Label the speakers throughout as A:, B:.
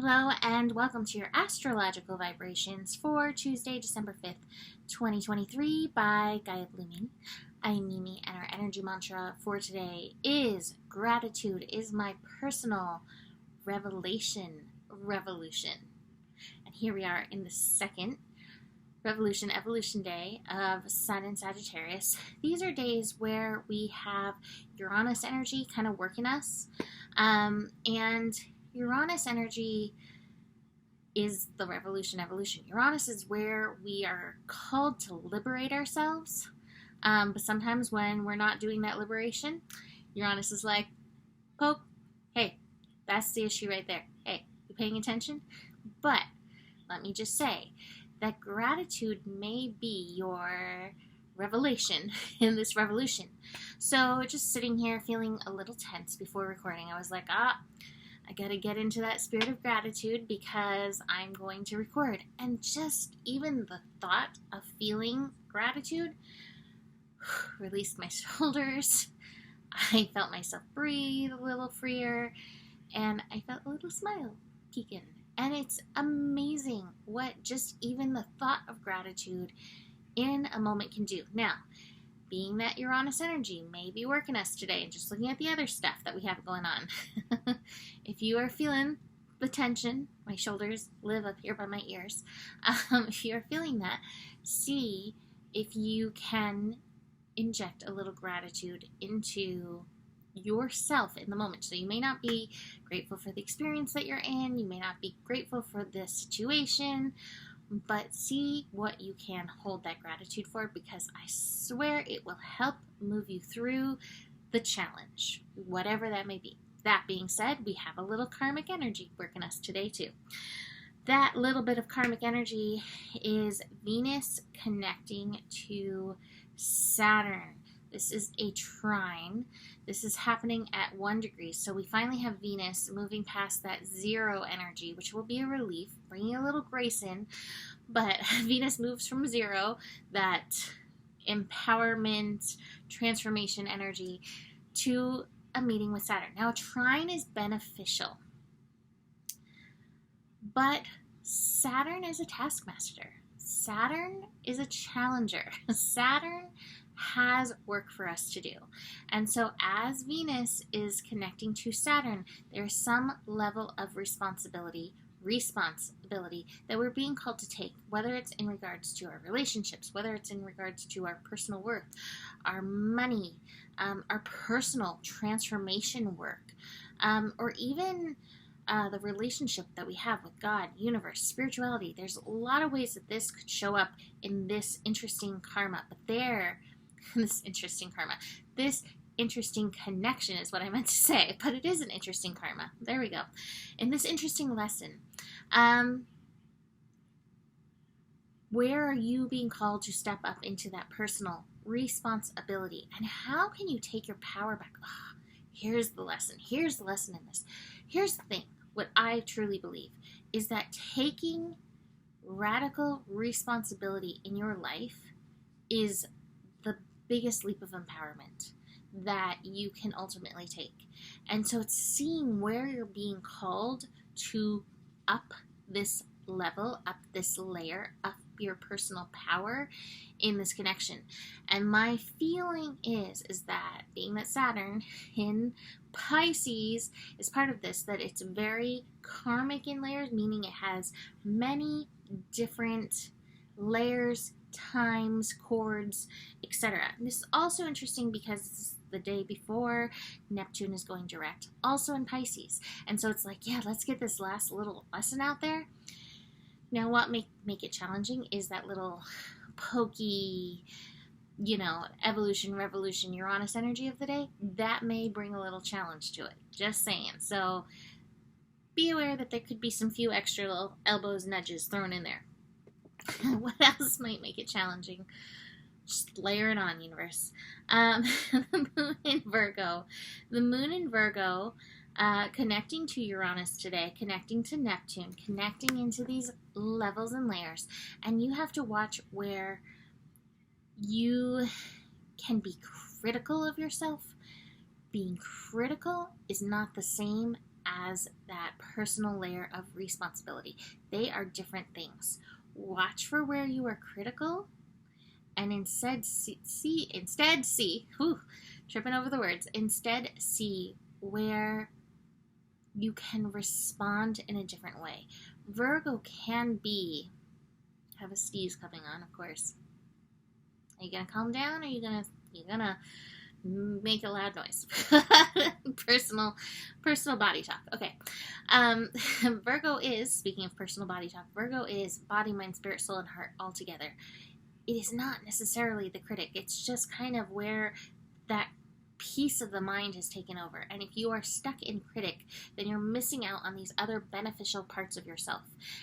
A: Hello and welcome to your astrological vibrations for Tuesday, December 5th, 2023 by Gaia Blooming. I'm Mimi and our energy mantra for today is gratitude is my personal revelation. And here we are in the second evolution day of Sun and Sagittarius. These are days where we have Uranus energy kind of working us. And Uranus energy is the evolution. Uranus is where we are called to liberate ourselves. But sometimes when we're not doing that liberation, Uranus is like, poke, hey, that's the issue right there. Hey, you paying attention? But let me just say that gratitude may be your revelation in this revolution. So just sitting here feeling a little tense before recording, I was like, I gotta get into that spirit of gratitude because I'm going to record. And just even the thought of feeling gratitude released my shoulders. I felt myself breathe a little freer, and I felt a little smile peeking. And it's amazing what just even the thought of gratitude in a moment can do. Now, being that Uranus energy may be working us today, and just looking at the other stuff that we have going on, if you are feeling the tension, my shoulders live up here by my ears, if you are feeling that, see if you can inject a little gratitude into yourself in the moment. So you may not be grateful for the experience that you're in, you may not be grateful for the situation, but see what you can hold that gratitude for, because I swear it will help move you through the challenge, whatever that may be. That being said, we have a little karmic energy working us today too. That little bit of karmic energy is Venus connecting to Saturn. This is a trine. This is happening at 1 degree. So we finally have Venus moving past that 0 energy, which will be a relief, bringing a little grace in. But Venus moves from 0, that empowerment, transformation energy, to a meeting with Saturn. Now, a trine is beneficial, but Saturn is a taskmaster. Saturn is a challenger. Saturn has work for us to do. And so as Venus is connecting to Saturn, there's some level of responsibility that we're being called to take, whether it's in regards to our relationships, whether it's in regards to our personal work, our money, our personal transformation work, or even the relationship that we have with God, universe, spirituality. There's a lot of ways that this could show up in this interesting karma, but this interesting connection is what I meant to say, but it is an interesting karma. There we go. In this interesting lesson, where are you being called to step up into that personal responsibility? And how can you take your power back? Oh, here's the lesson. Here's the lesson in this. Here's the thing. What I truly believe is that taking radical responsibility in your life is the biggest leap of empowerment that you can ultimately take. And so it's seeing where you're being called to up this level, up this layer, up your personal power in this connection. And my feeling is that being that Saturn in Pisces is part of this, that it's very karmic in layers, meaning it has many different layers, times, chords, etc. This is also interesting because it's the day before Neptune is going direct, also in Pisces. And so it's like, yeah, let's get this last little lesson out there. Now, what make it challenging is that little pokey, evolution, revolution, Uranus energy of the day. That may bring a little challenge to it. Just saying. So be aware that there could be some few extra little elbows, nudges thrown in there. What else might make it challenging? Just layer it on, universe. The moon in Virgo. The moon in Virgo, connecting to Uranus today, connecting to Neptune, connecting into these levels and layers. And you have to watch where you can be critical of yourself. Being critical is not the same as that personal layer of responsibility. They are different things. Watch for where you are critical and instead see, tripping over the words, instead see where you can respond in a different way. Virgo can be, have a sneeze coming on, of course. Are you gonna calm down, or are you gonna make a loud noise? personal body talk. Okay. Virgo is, speaking of personal body talk, Virgo is body, mind, spirit, soul, and heart all together. It is not necessarily the critic. It's just kind of where that piece of the mind has taken over. And if you are stuck in critic, then you're missing out on these other beneficial parts of yourself.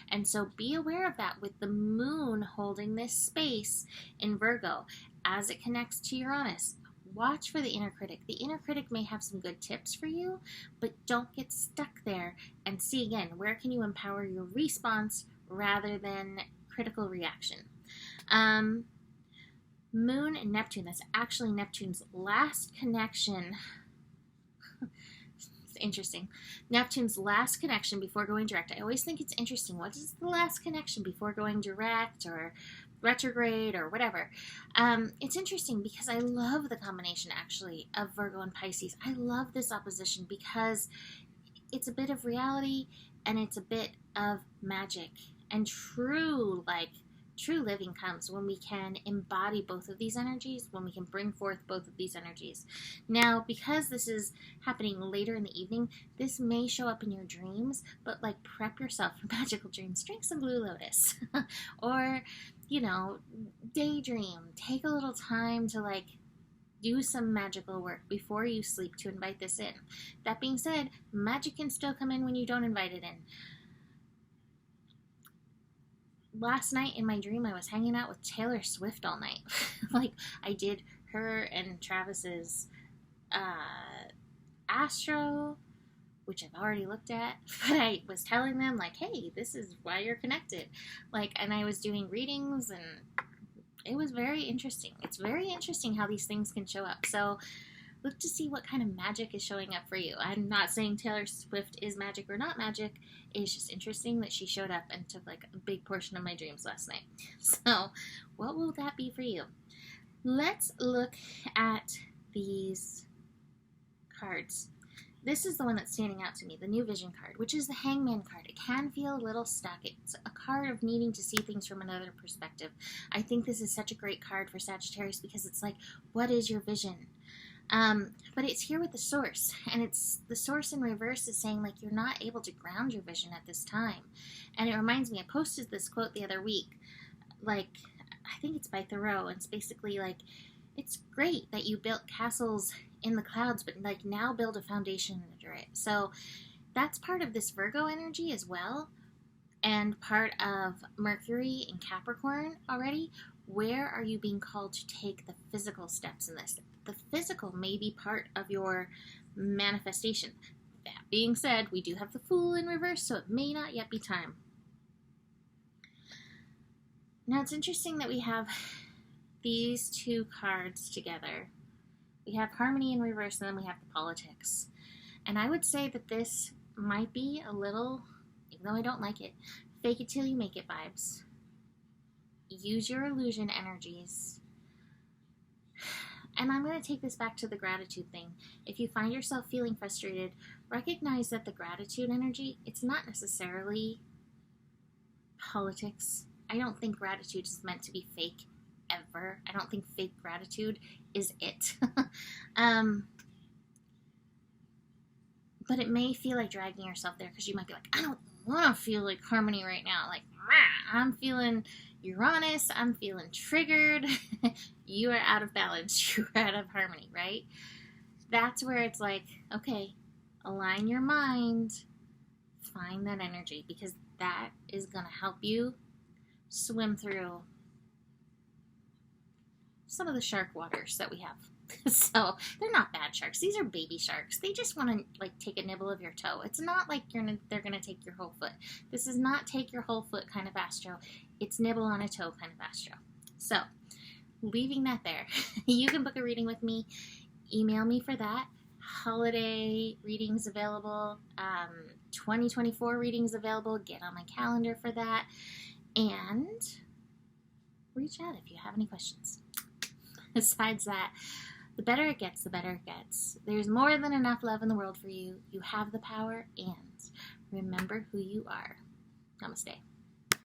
A: And so be aware of that with the moon holding this space in Virgo as it connects to Uranus. Watch for the inner critic. The inner critic may have some good tips for you, but don't get stuck there, and see again, where can you empower your response rather than critical reaction. Moon and Neptune, that's actually Neptune's last connection. It's interesting. Neptune's last connection before going direct. I always think it's interesting. What is the last connection before going direct or retrograde or whatever? It's interesting because I love the combination, actually, of Virgo and Pisces. I love this opposition because it's a bit of reality and it's a bit of magic, and true living comes when we can embody both of these energies, when we can bring forth both of these energies. Now, because this is happening later in the evening, this may show up in your dreams, but like prep yourself for magical dreams. Drink some Blue Lotus or, daydream. Take a little time to do some magical work before you sleep to invite this in. That being said, magic can still come in when you don't invite it in. Last night in my dream, I was hanging out with Taylor Swift all night. I did her and Travis's Astro, which I've already looked at, but I was telling them, hey, this is why you're connected. And I was doing readings, and it was very interesting. It's very interesting how these things can show up. So look to see what kind of magic is showing up for you. I'm not saying Taylor Swift is magic or not magic. It's just interesting that she showed up and took a big portion of my dreams last night. So what will that be for you? Let's look at these cards. This is the one that's standing out to me, the New Vision card, which is the Hangman card. It can feel a little stuck. It's a card of needing to see things from another perspective. I think this is such a great card for Sagittarius because it's what is your vision? But it's here with the source, and it's the source in reverse is saying you're not able to ground your vision at this time. And it reminds me, I posted this quote the other week, I think it's by Thoreau, and it's basically it's great that you built castles in the clouds, but now build a foundation under it. So that's part of this Virgo energy as well, and part of Mercury and Capricorn already. Where are you being called to take the physical steps in this? The physical may be part of your manifestation. That being said, we do have the Fool in reverse, so it may not yet be time. Now, it's interesting that we have these two cards together. We have Harmony in reverse, and then we have the Politics. And I would say that this might be a little, even though I don't like it, fake it till you make it vibes. Use your illusion energies. And I'm going to take this back to the gratitude thing. If you find yourself feeling frustrated, recognize that the gratitude energy, it's not necessarily politics. I don't think gratitude is meant to be fake ever. I don't think fake gratitude is it. But it may feel like dragging yourself there because you might be I don't want to feel like harmony right now. I'm feeling Uranus, I'm feeling triggered. You are out of balance. You are out of harmony, right? That's where it's okay, align your mind, find that energy, because that is going to help you swim through some of the shark waters that we have. So they're not bad sharks. These are baby sharks. They just want to take a nibble of your toe. It's not they're gonna take your whole foot. This is not take your whole foot kind of astro. It's nibble on a toe kind of astro. So leaving that there, you can book a reading with me. Email me for that. holiday readings available, 2024 readings available. Get on my calendar for that. And reach out if you have any questions. Besides that, the better it gets, the better it gets. There's more than enough love in the world for you. You have the power, and remember who you are. Namaste.